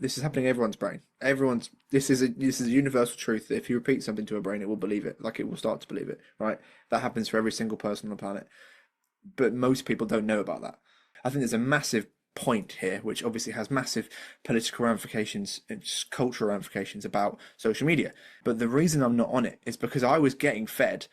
This is happening in everyone's brain. This is a universal truth. If you repeat something to a brain, it will believe it. Like, it will start to believe it, right? That happens for every single person on the planet. But most people don't know about that. I think there's a massive point here, which obviously has massive political ramifications and just cultural ramifications about social media. But the reason I'm not on it is because I was getting fed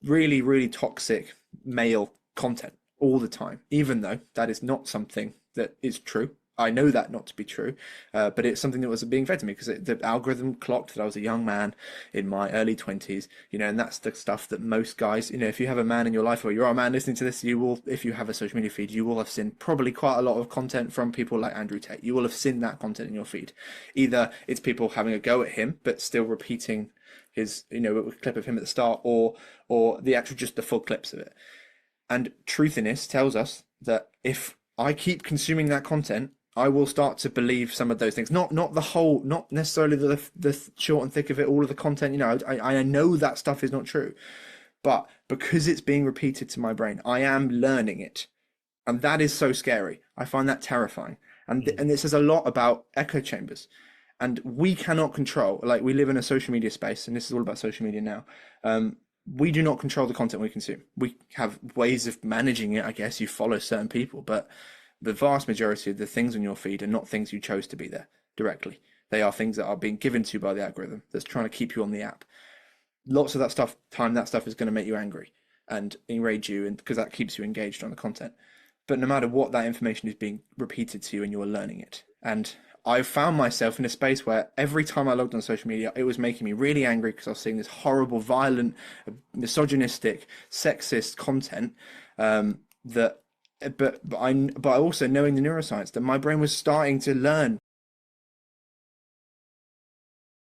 really, really toxic male content all the time, even though that is not something that is true. I know that not to be true, but it's something that was being fed to me because the algorithm clocked that I was a young man in my early 20s, and that's the stuff that most guys, if you have a man in your life or you're a man listening to this, you will, if you have a social media feed, you will have seen probably quite a lot of content from people like Andrew Tate. You will have seen that content in your feed. Either it's people having a go at him, but still repeating his, a clip of him at the start, or the actual, just the full clips of it. And truthiness tells us that if I keep consuming that content, I will start to believe some of those things. Not the whole, not necessarily the short and thick of it, all of the content. I know that stuff is not true, but because it's being repeated to my brain, I am learning it, and that is so scary. I find that terrifying, and it says a lot about echo chambers, and we cannot control. Like, we live in a social media space, and this is all about social media now. We do not control the content we consume. We have ways of managing it. I guess you follow certain people, but the vast majority of the things on your feed are not things you chose to be there directly. They are things that are being given to you by the algorithm that's trying to keep you on the app. Lots of that stuff is going to make you angry and enrage you, and because that keeps you engaged on the content. But no matter what, that information is being repeated to you and you're learning it. And I found myself in a space where every time I logged on social media, it was making me really angry because I was seeing this horrible, violent, misogynistic, sexist content but also knowing the neuroscience, that my brain was starting to learn